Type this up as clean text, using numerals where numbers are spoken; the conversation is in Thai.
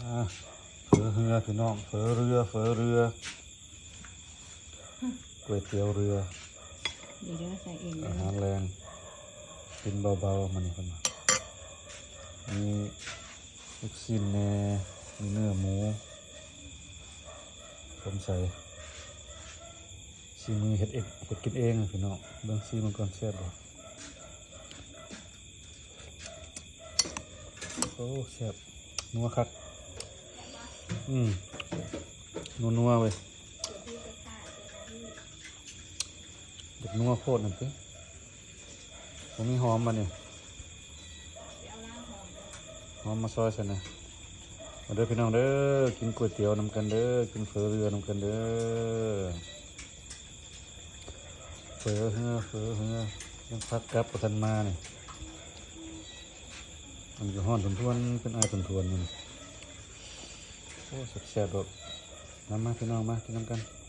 เฝอเรือพี่น้องเฝอเรือก๋วยเตี๋ยวเรือเดี๋ยวใส่เองอาหารแรงกินเบาๆมันนี่คนมามีลูกชิ้นแหน่มีเนื้อหมูผมใส่ซีมือเห็ดกินเองพี่น้องเบิ่งซีมันก่อนแซ่บบ่โอ้แซ่บนัวคักนัวเว้ยเด็กนัวโคตรนั่นสิผมมีหอมมาเนี่ยหอมมาซอยใส่นะมาเด้อพี่น้องเด้อกินก๋วยเตี๋ยวนำกันเด้อกินเฝอเรือนำกันเด้อเฝอเฮือยังพักกับประทันมาเนี่ยมันจะห้อนทวนเป็นไอทวนมันโอ้แซ่บๆแบบมาพี่น้องมากินน้ำกัน